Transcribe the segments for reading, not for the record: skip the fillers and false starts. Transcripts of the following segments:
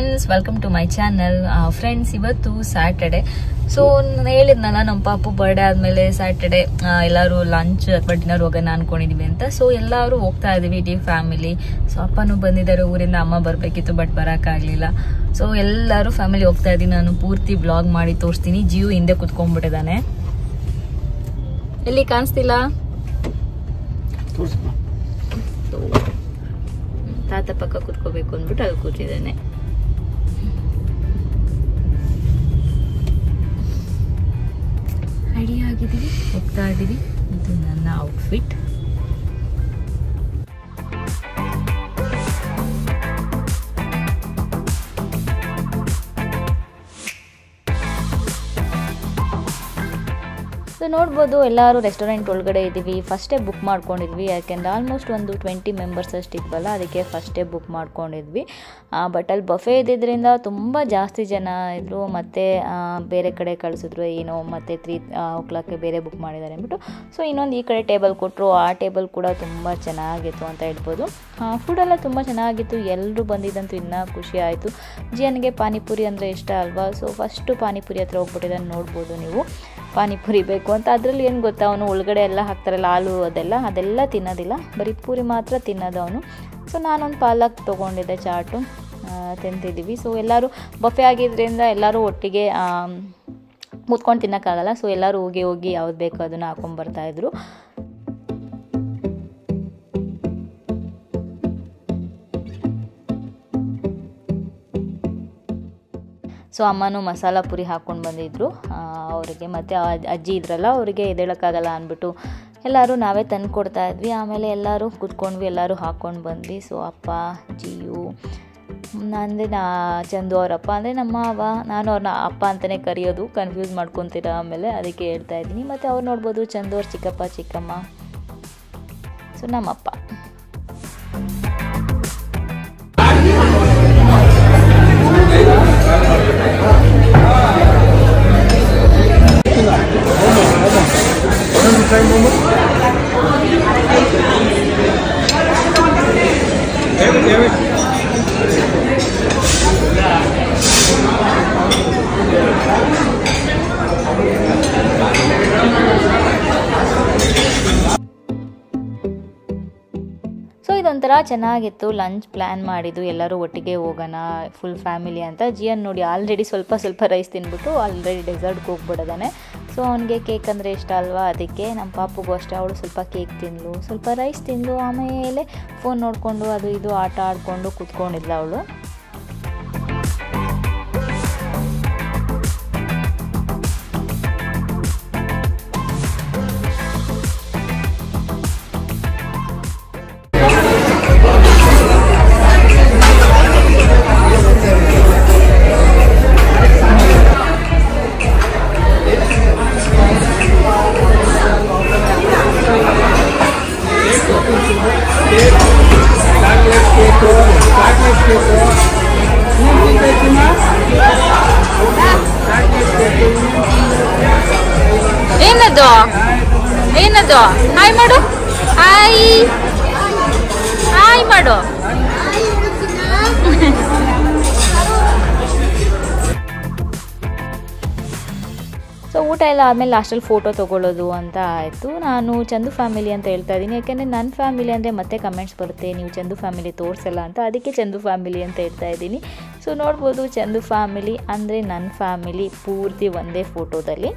Friends, welcome to my channel. Friends, ಇವತ್ತು Saturday. So ನಾನು ಹೇಳಿದ್ನಲ್ಲ, ನಮ್ಮ ಪಾಪು ಬರ್ಡೇ ಆದ್ಮೇಲೆ ಸ್ಯಾಟರ್ಡೆ ಎಲ್ಲರೂ ಲಂಚ್ ಅಥವಾ ಡಿನ್ನರ್ ಹೋಗೋಣ ಅನ್ಕೊಂಡಿದೀವಿ ಅಂತ. ಸೊ ಎಲ್ಲರೂ ಹೋಗ್ತಾ ಇದೀವಿ, ಇಡೀ ಫ್ಯಾಮಿಲಿ. ಸೊ ಅಪ್ಪನೂ ಬಂದಿದ್ದಾರೆ ಊರಿಂದ, ಅಮ್ಮ ಬರ್ಬೇಕಿತ್ತು ಬಟ್ ಬರಕ್ಕಾಗ್ಲಿಲ್ಲ. ಸೊ ಎಲ್ಲರೂ ಫ್ಯಾಮಿಲಿ ಹೋಗ್ತಾ ಇದೀನಿ. ನಾನು ಪೂರ್ತಿ ಬ್ಲಾಗ್ ಮಾಡಿ ತೋರಿಸ್ತೀನಿ. ಜಿಯು ಹಿಂದೆ ಕುತ್ಕೊಂಡ್ಬಿಟ್ಟಿದ್ದಾನೆ. ಎಲ್ಲಿ ಕಾಣಿಸ್ತಿಲ್ಲ? ತಾತ ಪಕ್ಕ ಕುತ್ಕೋಬೇಕು ಅಂದ್ಬಿಟ್ಟು ಅಲ್ಲಿ ಕೂತಿದ್ದಾನೆ. ರೆಡಿ ಆಗಿದ್ದೀವಿ, ಹೋಗ್ತಾ ಇದ್ದೀವಿ. ಇದು ನನ್ನ ಔಟ್ಫಿಟ್. ಸೊ ನೋಡ್ಬೋದು, ಎಲ್ಲರೂ ರೆಸ್ಟೋರೆಂಟ್ ಒಳಗಡೆ ಇದ್ದೀವಿ. ಫಸ್ಟೇ ಬುಕ್ ಮಾಡ್ಕೊಂಡಿದ್ವಿ, ಯಾಕೆಂದರೆ ಆಲ್ಮೋಸ್ಟ್ ಒಂದು 20 ಮೆಂಬರ್ಸ್ ಅಷ್ಟು ಇದ್ವಲ್ಲ, ಅದಕ್ಕೆ ಫಸ್ಟೇ ಬುಕ್ ಮಾಡ್ಕೊಂಡಿದ್ವಿ. ಬಟ್ ಅಲ್ಲಿ ಬಫೆ ಇದ್ದಿದ್ದರಿಂದ ತುಂಬ ಜಾಸ್ತಿ ಜನ ಇದ್ದರು. ಮತ್ತು ಬೇರೆ ಕಡೆ ಕಳಿಸಿದ್ರು ಏನೋ, ಮತ್ತು 3 o'clockಗೆ ಬೇರೆ ಬುಕ್ ಮಾಡಿದ್ದಾರೆ ಅಂದ್ಬಿಟ್ಟು. ಸೊ ಇನ್ನೊಂದು ಈ ಕಡೆ ಟೇಬಲ್ ಕೊಟ್ಟರು. ಆ ಟೇಬಲ್ ಕೂಡ ತುಂಬ ಚೆನ್ನಾಗಿತ್ತು ಅಂತ ಹೇಳ್ಬೋದು. ಫುಡೆಲ್ಲ ತುಂಬ ಚೆನ್ನಾಗಿತ್ತು. ಎಲ್ಲರೂ ಬಂದಿದ್ದಂತೂ ಇನ್ನೂ ಖುಷಿ ಆಯಿತು. ಜಿಯನ್ಗೆ ಪಾನಿಪುರಿ ಅಂದರೆ ಇಷ್ಟ ಅಲ್ವಾ. ಸೊ ಫಸ್ಟು ಪಾನಿಪುರಿ ಹತ್ರ ಹೋಗ್ಬಿಟ್ಟಿದ್ದಾನೆ. ನೋಡ್ಬೋದು ನೀವು, ಪಾನಿಪುರಿ ಬೇಕು ಅಂತ. ಅದರಲ್ಲಿ ಏನು ಗೊತ್ತಾ, ಅವನು ಒಳಗಡೆ ಎಲ್ಲ ಹಾಕ್ತಾರಲ್ಲ ಹಾಲು, ಅದೆಲ್ಲ ತಿನ್ನೋದಿಲ್ಲ, ಬರೀ ಪೂರಿ ಮಾತ್ರ ತಿನ್ನೋದು ಅವನು. ಸೊ ನಾನೊಂದು ಪಾಲಕ್ ತೊಗೊಂಡಿದ್ದೆ, ಚಾಟು ತಿಂತಿದ್ದೀವಿ. ಸೊ ಎಲ್ಲರೂ ಬಫೆ ಆಗಿದ್ದರಿಂದ ಎಲ್ಲರೂ ಒಟ್ಟಿಗೆ ಕೂತ್ಕೊಂಡು ತಿನ್ನೋಕ್ಕಾಗಲ್ಲ. ಸೊ ಎಲ್ಲರೂ ಹೋಗಿ ಯಾವ್ದು ಬೇಕೋ ಅದನ್ನು ಹಾಕೊಂಡ್ಬರ್ತಾಯಿದ್ರು. ಸೊ ಅಮ್ಮನೂ ಮಸಾಲ ಪುರಿ ಹಾಕ್ಕೊಂಡು ಬಂದಿದ್ದರು ಅವರಿಗೆ. ಮತ್ತು ಅಜ್ಜಿ ಇದ್ರಲ್ಲ, ಅವರಿಗೆ ಎದ್ದೇಳೋಕ್ಕಾಗಲ್ಲ ಅಂದ್ಬಿಟ್ಟು ಎಲ್ಲರೂ ನಾವೇ ತಂದು ಕೊಡ್ತಾ ಇದ್ವಿ. ಆಮೇಲೆ ಎಲ್ಲರೂ ಕೂತ್ಕೊಂಡ್ವಿ, ಎಲ್ಲರೂ ಹಾಕ್ಕೊಂಡು ಬಂದ್ವಿ. ಸೊ ಅಪ್ಪ, ಜಿಯು, ಅಂದರೆ ಚಂದು ಅವರಪ್ಪ, ಅಂದರೆ ನಮ್ಮ ಅವ್ವ. ನಾನು ಅವ್ರನ್ನ ಅಪ್ಪ ಅಂತಲೇ ಕರೆಯೋದು, ಕನ್ಫ್ಯೂಸ್ ಮಾಡ್ಕೊತೀರ ಆಮೇಲೆ, ಅದಕ್ಕೆ ಹೇಳ್ತಾ ಇದ್ದೀನಿ. ಮತ್ತು ಅವ್ರು ನೋಡ್ಬೋದು, ಚಂದು ಅವ್ರ ಚಿಕ್ಕಪ್ಪ ಚಿಕ್ಕಮ್ಮ. ಸೊ ನಮ್ಮಪ್ಪ. ಸೊ ಇದೊಂಥರ ಚೆನ್ನಾಗಿತ್ತು. ಲಂಚ್ ಪ್ಲ್ಯಾನ್ ಮಾಡಿದ್ದು, ಎಲ್ಲರೂ ಒಟ್ಟಿಗೆ ಹೋಗೋಣ ಫುಲ್ ಫ್ಯಾಮಿಲಿ ಅಂತ. ಜಿಯನ್ ನೋಡಿ ಆಲ್ರೆಡಿ ಸ್ವಲ್ಪ ರೈಸ್ ತಿಂದ್ಬಿಟ್ಟು ಆಲ್ರೆಡಿ ಡೆಸರ್ಟ್ಗೆ ಹೋಗ್ಬಿಡೋದಾನೆ. ಸೊ ಅವನಿಗೆ ಕೇಕ್ ಅಂದರೆ ಇಷ್ಟ ಅಲ್ವಾ, ಅದಕ್ಕೆ. ನಮ್ಮ ಪಾಪುಗೂ ಅಷ್ಟೇ, ಅವಳು ಸ್ವಲ್ಪ ಕೇಕ್ ತಿಂದಳು, ಸ್ವಲ್ಪ ರೈಸ್ ತಿಂದು, ಆಮೇಲೆ ಫೋನ್ ನೋಡಿಕೊಂಡು ಅದು ಇದು ಆಟ ಆಡಿಕೊಂಡು ಕೂತ್ಕೊಂಡಿದ್ಲು ಅವಳು. ಏನದು ಹಾಯ್ ಮಾಡು, ಹಾಯ್ ಮಾಡು. ಸೊ ಊಟ ಎಲ್ಲ ಆದಮೇಲೆ ಲಾಸ್ಟಲ್ಲಿ ಫೋಟೋ ತೊಗೊಳ್ಳೋದು ಅಂತ ಆಯಿತು. ನಾನು ಚಂದು ಫ್ಯಾಮಿಲಿ ಅಂತ ಹೇಳ್ತಾ ಇದ್ದೀನಿ, ಯಾಕೆಂದರೆ ನನ್ನ ಫ್ಯಾಮಿಲಿ ಅಂದರೆ ಮತ್ತೆ ಕಮೆಂಟ್ಸ್ ಬರುತ್ತೆ, ನೀವು ಚಂದು ಫ್ಯಾಮಿಲಿ ತೋರಿಸಲ್ಲ ಅಂತ, ಅದಕ್ಕೆ ಚಂದು ಫ್ಯಾಮಿಲಿ ಅಂತ ಹೇಳ್ತಾ ಇದ್ದೀನಿ. ಸೊ ನೋಡ್ಬೋದು, ಚಂದು ಫ್ಯಾಮಿಲಿ ಅಂದರೆ ನನ್ನ ಫ್ಯಾಮಿಲಿ ಪೂರ್ತಿ ಒಂದೇ ಫೋಟೋದಲ್ಲಿ.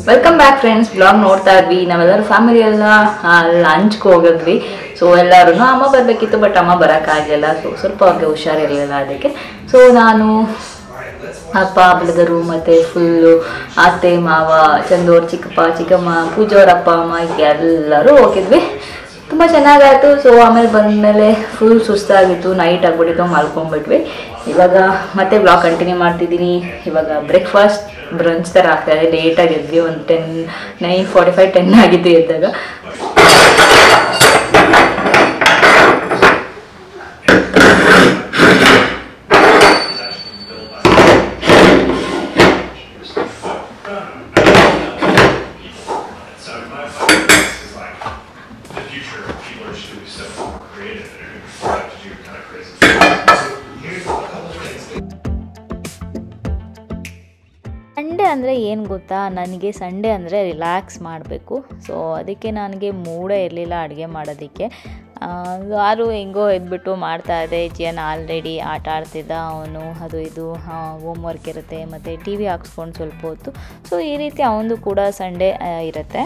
Welcome back friends. ಬ್ಲಾಗ್ ನೋಡ್ತಾ ಇದ್ವಿ, ನಾವೆಲ್ಲರೂ ಫ್ಯಾಮಿಲಿ ಎಲ್ಲ ಲಂಚ್ಗೆ ಹೋಗಿದ್ವಿ. ಸೊ ಎಲ್ಲರೂ, ಅಮ್ಮ ಬರಬೇಕಿತ್ತು ಬಟ್ ಅಮ್ಮ ಬರೋಕ್ಕಾಗಲಿಲ್ಲ. ಸೊ ಸ್ವಲ್ಪ ಅವ್ರಿಗೆ ಹುಷಾರಿರಲಿಲ್ಲ, ಅದಕ್ಕೆ. ಸೊ ನಾನು, ಅಪ್ಪ, ಬ್ರದರು, ಮತ್ತು ಫುಲ್ಲು ಅತ್ತೆ, ಮಾವ, ಚಂದೋರ್ ಚಿಕ್ಕಪ್ಪ ಚಿಕ್ಕಮ್ಮ, ಪೂಜೋರ ಅಪ್ಪ ಅಮ್ಮ ಎಲ್ಲರೂ ಹೋಗಿದ್ವಿ. ತುಂಬ ಚೆನ್ನಾಗಾಯಿತು. ಸೊ ಆಮೇಲೆ ಬಂದಮೇಲೆ ಫುಲ್ ಸುಸ್ತಾಗಿತ್ತು, ನೈಟ್ ಆಗಿಬಿಟ್ಟಿತ್ತು, ಮಲ್ಕೊಂಡ್ಬಿಟ್ವಿ. ಇವಾಗ ಮತ್ತೆ ಬ್ಲಾಗ್ ಕಂಟಿನ್ಯೂ ಮಾಡ್ತಿದ್ದೀನಿ. ಇವಾಗ ಬ್ರೇಕ್ಫಾಸ್ಟ್ ಬ್ರಂಚ್ ಥರ ಆಗ್ತಾಯಿದೆ. ಲೇಟಾಗಿ ಎದ್ವಿ, ಒಂದು 9:45 10 ಆಗಿತ್ತು ಎದ್ದಾಗ. ಅಂದರೆ ಏನು ಗೊತ್ತಾ, ನನಗೆ ಸಂಡೇ ಅಂದರೆ ರಿಲ್ಯಾಕ್ಸ್ ಮಾಡಬೇಕು. ಸೊ ಅದಕ್ಕೆ ನನಗೆ ಮೂಡೇ ಇರಲಿಲ್ಲ ಅಡುಗೆ ಮಾಡೋದಕ್ಕೆ. ಯಾರು ಹೆಂಗೋ ಎದ್ಬಿಟ್ಟು ಮಾಡ್ತಾಯಿದ್ದೆ. ಜಿಯನ್ ಆಲ್ರೆಡಿ ಆಟ ಆಡ್ತಿದ್ದ, ಅವನು ಅದು ಇದು ಹೋಮ್ ವರ್ಕ್ ಇರುತ್ತೆ ಮತ್ತು ಟಿ ವಿ ಹಾಕ್ಸ್ಕೊಂಡು ಸ್ವಲ್ಪ ಹೊತ್ತು. ಸೊ ಈ ರೀತಿ ಅವನದು ಕೂಡ ಸಂಡೇ ಇರುತ್ತೆ.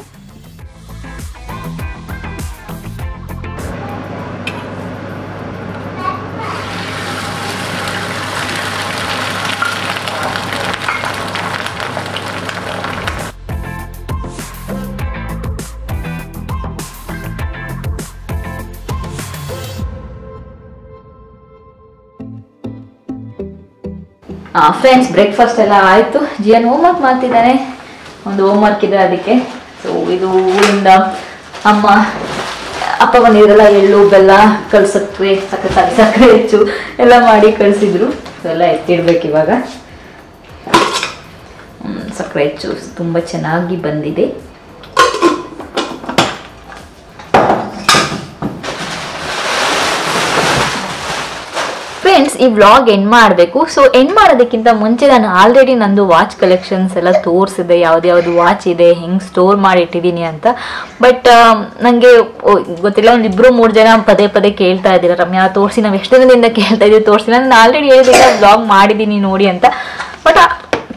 ಫ್ರೆಂಡ್ಸ್, ಬ್ರೇಕ್ಫಾಸ್ಟ್ ಎಲ್ಲ ಆಯಿತು. ಜಿಯನ್ ಹೋಮ್ವರ್ಕ್ ಮಾಡ್ತಿದ್ದಾನೆ, ಒಂದು ಹೋಮ್ವರ್ಕ್ ಇದೆ ಅದಕ್ಕೆ. ಸೊ ಇದು ಊರಿಂದ ಅಪ್ಪ ಬಂದಿದ್ರಲ್ಲ, ಎಳ್ಳು ಬೆಲ್ಲ ಕಳ್ಸಕ್ರೆ ಸಕ್ಕರೆ ಹೆಚ್ಚು ಎಲ್ಲ ಮಾಡಿ ಕಳಿಸಿದ್ರು. ಎಲ್ಲ ಎತ್ತಿಡ್ಬೇಕು ಇವಾಗ. ಸಕ್ಕರೆ ಹೆಚ್ಚು ತುಂಬ ಚೆನ್ನಾಗಿ ಬಂದಿದೆ. ಫ್ರೆಂಡ್ಸ್, ಈ ವ್ಲಾಗ್ ಎಂಡ್ ಮಾಡಬೇಕು. ಸೊ ಎಂಡ್ ಮಾಡೋದಕ್ಕಿಂತ ಮುಂಚೆ ನಾನು ಆಲ್ರೆಡಿ ನಂದು ವಾಚ್ ಕಲೆಕ್ಷನ್ಸ್ ಎಲ್ಲ ತೋರಿಸಿದೆ, ಯಾವ್ದು ವಾಚ್ ಇದೆ, ಹೆಂಗೆ ಸ್ಟೋರ್ ಮಾಡಿ ಇಟ್ಟಿದ್ದೀನಿ ಅಂತ. ಬಟ್ ನನಗೆ ಗೊತ್ತಿಲ್ಲ, ಒಂದು 2-3 ಜನ ಪದೇ ಪದೇ ಕೇಳ್ತಾ ಇದ್ದೀರಾ, ರಮ್ಯಾ ತೋರಿಸಿ, ನಾವು ಎಷ್ಟು ದಿನದಿಂದ ಕೇಳ್ತಾ ಇದ್ದೀವಿ ತೋರಿಸಿ. ನಾನು ಆಲ್ರೆಡಿ ಹೇಳಿದ್ರೆ ವ್ಲಾಗ್ ಮಾಡಿದ್ದೀನಿ ನೋಡಿ ಅಂತ, ಬಟ್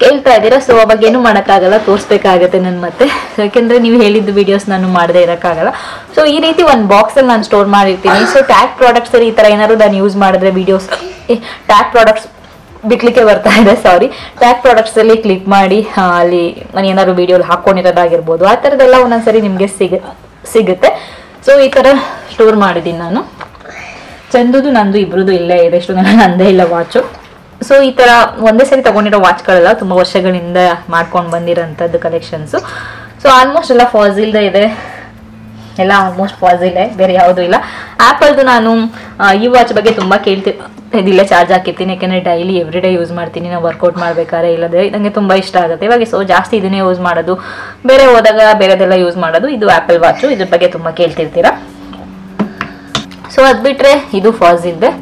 ಕೇಳ್ತಾ ಇದ್ದೀರಾ. ಸೊ ಅವಾಗ ಏನು ಮಾಡೋಕ್ಕಾಗಲ್ಲ, ತೋರಿಸ್ಬೇಕಾಗತ್ತೆ ನಾನು ಮತ್ತೆ. ಯಾಕೆಂದರೆ ನೀವು ಹೇಳಿದ್ದು ವೀಡಿಯೋಸ್ ನಾನು ಮಾಡದೇ ಇರೋಕ್ಕಾಗಲ್ಲ. ಸೊ ಈ ರೀತಿ ಒಂದು ಬಾಕ್ಸಲ್ಲಿ ನಾನು ಸ್ಟೋರ್ ಮಾಡಿರ್ತೀನಿ. ಸೊ ಟ್ಯಾಗ್ ಪ್ರಾಡಕ್ಟ್ಸಲ್ಲಿ ಈ ಥರ ಏನಾದ್ರು ನಾನು ಯೂಸ್ ಮಾಡಿದ್ರೆ ವೀಡಿಯೋಸ್, ಟ್ಯಾಗ್ ಪ್ರಾಡಕ್ಟ್ಸ್ ಬಿಡ್ಲಿಕ್ಕೆ ಬರ್ತಾ ಇದೆ, ಸಾರಿ. ಟ್ಯಾಗ್ ಪ್ರಾಡಕ್ಟ್ಸಲ್ಲಿ ಕ್ಲಿಕ್ ಮಾಡಿ ಅಲ್ಲಿ ನಾನು ಏನಾದ್ರು ವೀಡಿಯೋಲಿ ಹಾಕ್ಕೊಂಡಿರೋದಾಗಿರ್ಬೋದು, ಆ ಥರದ್ದೆಲ್ಲ ಒಂದೊಂದ್ಸರಿ ನಿಮಗೆ ಸಿಗುತ್ತೆ. ಸೊ ಈ ಥರ ಸ್ಟೋರ್ ಮಾಡಿದ್ದೀನಿ ನಾನು. ಚಂದುದು ನಂದು ಇಬ್ರದ್ದು ಇಲ್ಲೇ ಇದೆ, ಎಷ್ಟು ನಂದೇ ಇಲ್ಲ ವಾಚು. ಸೊ ಈ ಥರ ಒಂದೇ ಸರಿ ತೊಗೊಂಡಿರೋ ವಾಚ್ಗಳೆಲ್ಲ ತುಂಬ ವರ್ಷಗಳಿಂದ ಮಾಡ್ಕೊಂಡು ಬಂದಿರೋಂಥದ್ದು ಕಲೆಕ್ಷನ್ಸು. ಸೊ ಆಲ್ಮೋಸ್ಟ್ ಎಲ್ಲ ಫಾಸಿಲ್ದೇ ಇದೆ, ಎಲ್ಲ ಆಲ್ಮೋಸ್ಟ್ ಫಾಸಿಲೇ, ಬೇರೆ ಯಾವುದೂ ಇಲ್ಲ. ಆ್ಯಪಲ್ದು ನಾನು ಈ ವಾಚ್ ಬಗ್ಗೆ ತುಂಬ ಇದಿಲ್ಲ, ಚಾರ್ಜ್ ಹಾಕಿರ್ತೀನಿ, ಯಾಕೆಂದರೆ ಡೈಲಿ ಎವ್ರಿ ಡೇ ಯೂಸ್ ಮಾಡ್ತೀನಿ ನಾವು ವರ್ಕೌಟ್ ಮಾಡಬೇಕಾದ್ರೆ. ಇಲ್ಲದೆ ನನಗೆ ತುಂಬ ಇಷ್ಟ ಆಗುತ್ತೆ ಇವಾಗ. ಸೊ ಜಾಸ್ತಿ ಇದನ್ನೇ ಯೂಸ್ ಮಾಡೋದು, ಬೇರೆ ಹೋದಾಗ ಬೇರೆದೆಲ್ಲ ಯೂಸ್ ಮಾಡೋದು. ಇದು ಆ್ಯಪಲ್ ವಾಚು, ಇದ್ರ ಬಗ್ಗೆ ತುಂಬ ಕೇಳ್ತಿರ್ತೀರಾ. ಸೊ ಅದು ಬಿಟ್ಟರೆ ಇದು ಫಾಸಿಲ್ದೆ,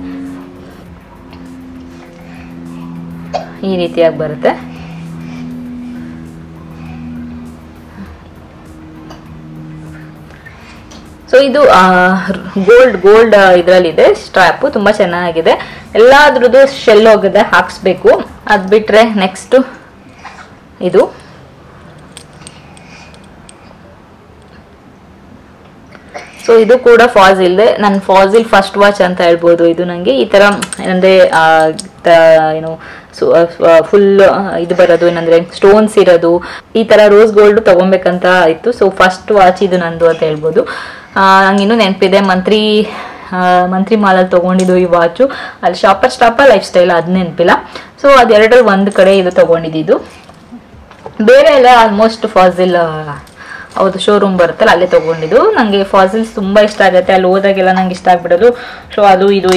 ಈ ರೀತಿಯಾಗಿ ಬರುತ್ತೆ. ಸೊ ಇದು ಗೋಲ್ಡ್ ಇದರಲ್ಲಿದೆ ಸ್ಟ್ರಾಪು, ತುಂಬ ಚೆನ್ನಾಗಿದೆ. ಎಲ್ಲಾದ್ರದ್ದು ಶೆಲ್ ಹೋಗಿದೆ, ಹಾಕ್ಸ್ಬೇಕು. ಅದು ಬಿಟ್ಟರೆ ನೆಕ್ಸ್ಟು ಇದು ಸೊ ಇದು ಕೂಡ ಫಾಸಿಲ್ದೆ, ನನ್ನ ಫಾಸಿಲ್ ಫಸ್ಟ್ ವಾಚ್ ಅಂತ ಹೇಳ್ಬೋದು. ಇದು ನನಗೆ ಈ ಥರ ಏನಂದರೆ ಏನು ಫುಲ್ ಇದು ಬರೋದು, ಏನಂದರೆ ಸ್ಟೋನ್ಸ್ ಇರೋದು, ಈ ಥರ ರೋಸ್ ಗೋಲ್ಡ್ ತೊಗೊಬೇಕಂತ ಇತ್ತು. ಸೊ ಫಸ್ಟ್ ವಾಚ್ ಇದು ನಂದು ಅಂತ ಹೇಳ್ಬೋದು. ನಂಗಿನ್ನೂ ನೆನಪಿದೆ, ಮಂತ್ರಿ ಮಾಲಲ್ಲಿ ತೊಗೊಂಡಿದ್ದು ಈ ವಾಚು. ಅಲ್ಲಿ ಶಾಪರ್ ಸ್ಟಾಪ ಲೈಫ್ ಸ್ಟೈಲ್ ಅದು ನೆನಪಿಲ್ಲ. ಸೊ ಅದೆರಡರಲ್ಲಿ ಒಂದು ಕಡೆ ಇದು ತೊಗೊಂಡಿದ್ದು. ಬೇರೆ ಎಲ್ಲ ಆಲ್ಮೋಸ್ಟ್ ಫಾಸಿಲ್ ಹೌದು ಶೋರೂಮ್ ಬರುತ್ತಲ್ಲ ಅಲ್ಲೇ ತೊಗೊಂಡಿದ್ದು. ನನಗೆ ಫಾಸಿಲ್ಸ್ ತುಂಬ ಇಷ್ಟ ಆಗುತ್ತೆ, ಅಲ್ಲಿ ಹೋದಾಗೆಲ್ಲ ನಂಗೆ ಇಷ್ಟ ಆಗ್ಬಿಡೋದು. ಸೊ ಅದು ಇದು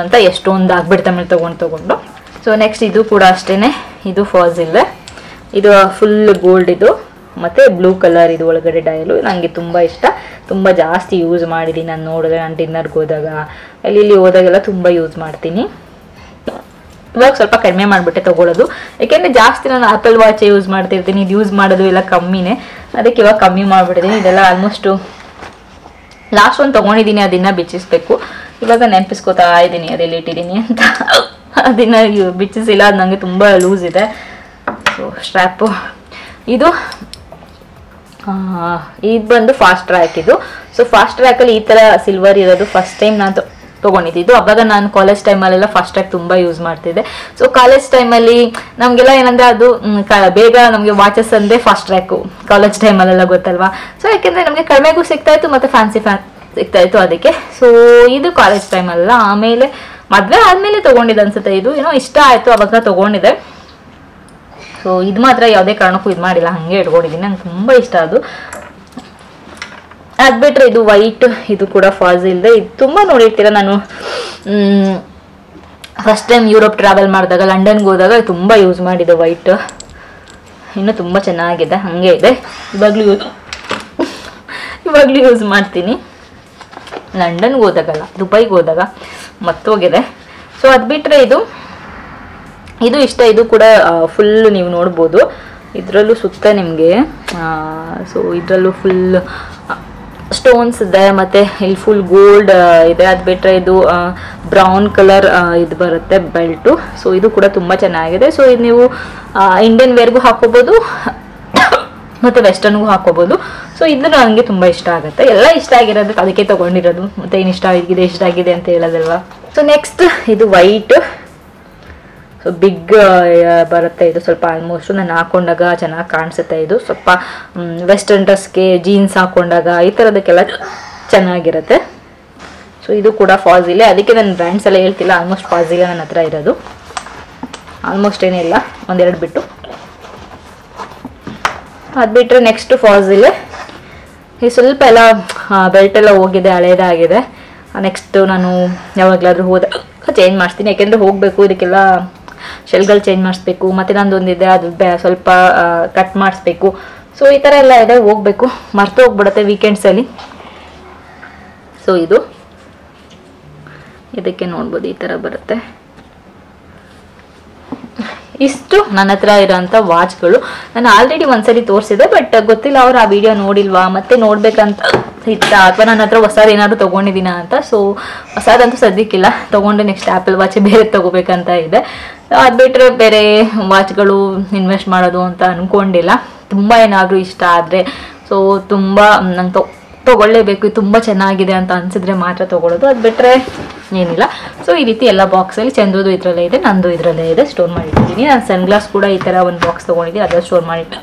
ಅಂತ ಎಷ್ಟೊಂದು ಆಗ್ಬಿಡ್ತಾ ಮೇಲೆ ತೊಗೊಂಡು. ಸೊ ನೆಕ್ಸ್ಟ್ ಇದು ಕೂಡ ಅಷ್ಟೇ, ಇದು ಫಾಸಿಲ್, ಇದು ಫುಲ್ ಗೋಲ್ಡ್ ಇದು, ಮತ್ತು ಬ್ಲೂ ಕಲರ್ ಇದು ಒಳಗಡೆ ಡಯಲು. ನನಗೆ ತುಂಬ ಇಷ್ಟ, ತುಂಬ ಜಾಸ್ತಿ ಯೂಸ್ ಮಾಡಿದ್ದೀನಿ. ನಾನು ನೋಡಿದ್ರೆ ನಾನು ಡಿನ್ನರ್ಗೆ ಹೋದಾಗ ಅಲ್ಲಿ ಹೋದಾಗೆಲ್ಲ ತುಂಬ ಯೂಸ್ ಮಾಡ್ತೀನಿ. ಇವಾಗ ಸ್ವಲ್ಪ ಕಡಿಮೆ ಮಾಡಿಬಿಟ್ಟೆ ತೊಗೊಳ್ಳೋದು, ಯಾಕೆಂದರೆ ಜಾಸ್ತಿ ನಾನು ಆ್ಯಪಲ್ ವಾಚೇ ಯೂಸ್ ಮಾಡ್ತಿರ್ತೀನಿ. ಇದು ಯೂಸ್ ಮಾಡೋದು ಎಲ್ಲ ಕಮ್ಮಿನೇ, ಅದಕ್ಕೆ ಇವಾಗ ಕಮ್ಮಿ ಮಾಡಿಬಿಟ್ಟಿದ್ದೀನಿ. ಇದೆಲ್ಲ ಆಲ್ಮೋಸ್ಟು ಲಾಸ್ಟ್ ಒಂದು ತೊಗೊಂಡಿದ್ದೀನಿ, ಅದನ್ನು ಬಿಚ್ಚಿಸ್ಬೇಕು. ಇವಾಗ ನೆನಪಿಸ್ಕೋತಾ ಇದ್ದೀನಿ ಅದೆಲ್ಲಿ ಇಟ್ಟಿದ್ದೀನಿ ಅಂತ. ಅದನ್ನು ಬಿಚ್ಚಿಸಿಲ್ಲ, ಅದು ನನಗೆ ತುಂಬ ಲೂಸ್ ಇದೆ. ಸೊ ಸ್ಟ್ರ್ಯಾಪು ಇದು ಬಂದು ಫಾಸ್ಟ್ ಟ್ರ್ಯಾಕ್ ಇದು. ಸೊ ಫಾಸ್ಟ್ ಟ್ರ್ಯಾಕಲ್ಲಿ ಈ ಥರ ಸಿಲ್ವರ್ ಇರೋದು ಫಸ್ಟ್ ಟೈಮ್ ನಾನು ತೊಗೊಂಡಿದ್ದು. ಅವಾಗ ನಾನು ಕಾಲೇಜ್ ಟೈಮಲ್ಲೆಲ್ಲ ಫಾಸ್ಟ್ ಟ್ರ್ಯಾಕ್ ತುಂಬ ಯೂಸ್ ಮಾಡ್ತಿದ್ದೆ. ಸೊ ಕಾಲೇಜ್ ಟೈಮಲ್ಲಿ ನಮಗೆಲ್ಲ ಏನಂದರೆ ಅದು ಬೇಗ ನಮಗೆ ವಾಚಸ್ ಅಂದರೆ ಫಾಸ್ಟ್ ಟ್ರ್ಯಾಕು ಕಾಲೇಜ್ ಟೈಮಲ್ಲೆಲ್ಲ ಗೊತ್ತಲ್ವಾ. ಸೊ ಯಾಕೆಂದರೆ ನಮಗೆ ಕಡಿಮೆಗೂ ಸಿಗ್ತಾಯಿತ್ತು ಮತ್ತು ಫ್ಯಾನ್ಸಿ ಸಿಗ್ತಾಯಿತ್ತು ಅದಕ್ಕೆ. ಸೊ ಇದು ಕಾಲೇಜ್ ಟೈಮಲ್ಲ. ಆಮೇಲೆ ಮದುವೆ ಆದಮೇಲೆ ತೊಗೊಂಡಿದ್ದು ಅನ್ಸುತ್ತೆ. ಇದು ಏನೋ ಇಷ್ಟ ಆಯಿತು ಅವಾಗ ತೊಗೊಂಡಿದ್ದೆ. ಸೊ ಇದು ಮಾತ್ರ ಯಾವುದೇ ಕಾರಣಕ್ಕೂ ಇದು ಮಾಡಿಲ್ಲ, ಹಾಗೆ ಇಟ್ಕೊಂಡಿದ್ದೀನಿ. ನಂಗೆ ತುಂಬ ಇಷ್ಟ ಅದು. ಅದು ಬಿಟ್ಟರೆ ಇದು ವೈಟ್, ಇದು ಕೂಡ ಫಾಸಿಲ್ದೆ. ಇದು ತುಂಬ ನೋಡಿರ್ತೀರ, ನಾನು ಫಸ್ಟ್ ಟೈಮ್ ಯುರೋಪ್ ಟ್ರಾವೆಲ್ ಮಾಡಿದಾಗ ಲಂಡನ್ಗೆ ಹೋದಾಗ ತುಂಬ ಯೂಸ್ ಮಾಡಿದೆ ವೈಟ್. ಇನ್ನೂ ತುಂಬ ಚೆನ್ನಾಗಿದೆ, ಹಾಗೆ ಇದೆ. ಇವಾಗಲೂ ಯೂಸ್ ಮಾಡ್ತೀನಿ. ಲಂಡನ್ಗೆ ಹೋದಾಗಲ್ಲ, ದುಬೈಗೆ ಹೋದಾಗ ಮತ್ತೋಗಿದೆ. ಸೊ ಅದು ಬಿಟ್ಟರೆ ಇದು ಇಷ್ಟ. ಇದು ಕೂಡ ಫುಲ್ ನೀವು ನೋಡ್ಬೋದು, ಇದರಲ್ಲೂ ಸುತ್ತ ನಿಮಗೆ ಸೊ ಇದರಲ್ಲೂ ಫುಲ್ ಸ್ಟೋನ್ಸ್ ಇದೆ, ಮತ್ತು ಇಲ್ಲಿ ಫುಲ್ ಗೋಲ್ಡ್ ಇದೆ. ಅದು ಬಿಟ್ಟರೆ ಇದು ಬ್ರೌನ್ ಕಲರ್ ಇದು ಬರುತ್ತೆ ಬೆಲ್ಟು. ಸೊ ಇದು ಕೂಡ ತುಂಬ ಚೆನ್ನಾಗಿದೆ. ಸೊ ಇದು ನೀವು ಇಂಡಿಯನ್ ವೇರ್ಗೂ ಹಾಕೋಬೋದು ಮತ್ತು ವೆಸ್ಟರ್ನ್ಗೂ ಹಾಕೋಬೋದು. ಸೊ ಇದು ನನಗೆ ತುಂಬ ಇಷ್ಟ ಆಗುತ್ತೆ. ಎಲ್ಲ ಇಷ್ಟ ಆಗಿರೋದು ಅದಕ್ಕೆ ತೊಗೊಂಡಿರೋದು. ಮತ್ತು ಏನು ಇಷ್ಟ ಆಗಿದೆ ಅಂತ ಹೇಳೋದಲ್ವಾ. ಸೊ ನೆಕ್ಸ್ಟ್ ಇದು ವೈಟ್, ಸೊ ಬಿಗ್ ಬರುತ್ತೆ ಇದು ಸ್ವಲ್ಪ. ಆಲ್ಮೋಸ್ಟ್ ನಾನು ಹಾಕೊಂಡಾಗ ಚೆನ್ನಾಗಿ ಕಾಣಿಸುತ್ತೆ. ಇದು ಸ್ವಲ್ಪ ವೆಸ್ಟರ್ನ್ ಡ್ರೆಸ್ಗೆ ಜೀನ್ಸ್ ಹಾಕೊಂಡಾಗ ಈ ಥರದಕ್ಕೆಲ್ಲ ಚೆನ್ನಾಗಿರುತ್ತೆ. ಸೊ ಇದು ಕೂಡ ಫಾಜಿಲೆ. ಅದಕ್ಕೆ ನಾನು ಬ್ರ್ಯಾಂಡ್ಸ್ ಎಲ್ಲ ಹೇಳ್ತಿಲ್ಲ, ಆಲ್ಮೋಸ್ಟ್ ಫಾಜಿಲೆ ನನ್ನ ಹತ್ರ ಇರೋದು. ಆಲ್ಮೋಸ್ಟ್ ಏನಿಲ್ಲ, ಒಂದೆರಡು ಬಿಟ್ಟು. ಅದು ಬಿಟ್ಟರೆ ನೆಕ್ಸ್ಟ್ ಫಾಜಿಲೆ. ಈ ಸ್ವಲ್ಪ ಎಲ್ಲ ಬೆಲ್ಟ್ ಎಲ್ಲ ಹೋಗಿದೆ, ಹಳೇದಾಗಿದೆ. ನೆಕ್ಸ್ಟ್ ನಾನು ಯಾವಾಗಲಾದ್ರೂ ಚೇಂಜ್ ಮಾಡಿಸ್ತೀನಿ, ಯಾಕೆಂದರೆ ಹೋಗಬೇಕು, ಇದಕ್ಕೆಲ್ಲ ಶೆಲ್ಗಳು ಚೇಂಜ್ ಮಾಡಿಸ್ಬೇಕು. ಮತ್ತು ನಂದೊಂದಿದೆ, ಅದು ಸ್ವಲ್ಪ ಕಟ್ ಮಾಡಿಸ್ಬೇಕು. ಸೊ ಈ ಥರ ಎಲ್ಲ ಇದೆ, ಹೋಗಬೇಕು, ಮರ್ತು ಹೋಗ್ಬಿಡುತ್ತೆ ವೀಕೆಂಡ್ಸಲ್ಲಿ. ಸೊ ಇದಕ್ಕೆ ನೋಡ್ಬೋದು ಈ ಥರ ಬರುತ್ತೆ. ಇಷ್ಟು ನನ್ನ ಹತ್ರ ಇರೋಂಥ ವಾಚ್ಗಳು. ನಾನು ಆಲ್ರೆಡಿ ಒಂದ್ಸರಿ ತೋರಿಸಿದೆ, ಬಟ್ ಗೊತ್ತಿಲ್ಲ ಅವ್ರು ಆ ವಿಡಿಯೋ ನೋಡಿಲ್ವಾ, ಮತ್ತೆ ನೋಡ್ಬೇಕಂತ ಇತ್ತ, ಅಥವಾ ನನ್ನ ಹತ್ರ ಹೊಸದು ಏನಾದ್ರು ತೊಗೊಂಡಿದ್ದೀನ ಅಂತ. ಸೊ ಹೊಸದಂತೂ ಸದ್ಯಕ್ಕಿಲ್ಲ, ತೊಗೊಂಡು ನೆಕ್ಸ್ಟ್ ಆ್ಯಪಲ್ ವಾಚ್ ಬೇರೆ ತೊಗೋಬೇಕಂತ ಇದೆ. ಅದು ಬಿಟ್ಟರೆ ಬೇರೆ ವಾಚ್ಗಳು ಇನ್ವೆಸ್ಟ್ ಮಾಡೋದು ಅಂತ ಅಂದ್ಕೊಂಡಿಲ್ಲ. ತುಂಬ ಏನಾದರೂ ಇಷ್ಟ ಆದರೆ, ಸೊ ತುಂಬ ನಂಗೆ ತೊಗೊಳ್ಳೇಬೇಕು, ತುಂಬ ಚೆನ್ನಾಗಿದೆ ಅಂತ ಅನಿಸಿದ್ರೆ ಮಾತ್ರ ತೊಗೊಳ್ಳೋದು. ಅದು ಬಿಟ್ಟರೆ ಏನಿಲ್ಲ. ಸೊ ಈ ರೀತಿ ಎಲ್ಲ ಬಾಕ್ಸಲ್ಲಿ ಚಂದ್ರದು ಇದರಲ್ಲೇ ಇದೆ, ನಂದು ಇದರಲ್ಲೇ ಇದೆ, ಸ್ಟೋರ್ ಮಾಡಿಟ್ಟಿದ್ದೀನಿ. ನಾನು ಸನ್ಗ್ಲಾಸ್ ಕೂಡ ಈ ಥರ ಒಂದು ಬಾಕ್ಸ್ ತೊಗೊಂಡಿದ್ದೀನಿ, ಅದರಲ್ಲಿ ಸ್ಟೋರ್ ಮಾಡಿಟ್ಟು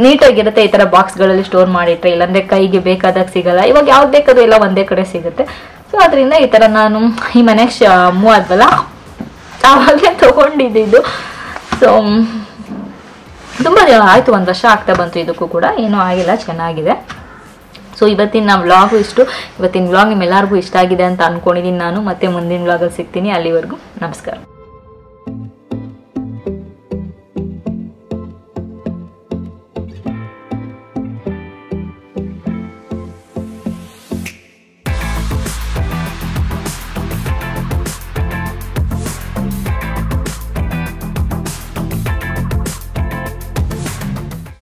ನೀಟಾಗಿರುತ್ತೆ. ಈ ಥರ ಬಾಕ್ಸ್ಗಳಲ್ಲಿ ಸ್ಟೋರ್ ಮಾಡಿಟ್ರೆ, ಇಲ್ಲಾಂದರೆ ಕೈಗೆ ಬೇಕಾದಾಗ ಸಿಗಲ್ಲ. ಇವಾಗ ಯಾವ್ದು ಬೇಕಾದ್ರೂ ಎಲ್ಲ ಒಂದೇ ಕಡೆ ಸಿಗುತ್ತೆ. ಸೊ ಅದರಿಂದ ಈ ಥರ ನಾನು ಈ ಮನೆಗೆ ಮೂವ್ ಆದ್ವಲ್ಲ ಆವಾಗಲೇ ತೊಗೊಂಡಿದ್ದು. ಸೊ ತುಂಬ ಆಯಿತು, 1 ವರ್ಷ ಆಗ್ತಾ ಬಂತು. ಇದಕ್ಕೂ ಕೂಡ ಏನೂ ಆಗಿಲ್ಲ, ಚೆನ್ನಾಗಿದೆ. ಸೊ ಇವತ್ತಿನ ವ್ಲಾಗು ಇಷ್ಟು. ಇವತ್ತಿನ ವ್ಲಾಗ್ ನಿಮ್ಮೆಲ್ಲರಿಗೂ ಇಷ್ಟ ಆಗಿದೆ ಅಂತ ಅಂದ್ಕೊಂಡಿದ್ದೀನಿ ನಾನು. ಮತ್ತೆ ಮುಂದಿನ ವ್ಲಾಗಲ್ಲಿ ಸಿಗ್ತೀನಿ. ಅಲ್ಲಿವರೆಗೂ ನಮಸ್ಕಾರ.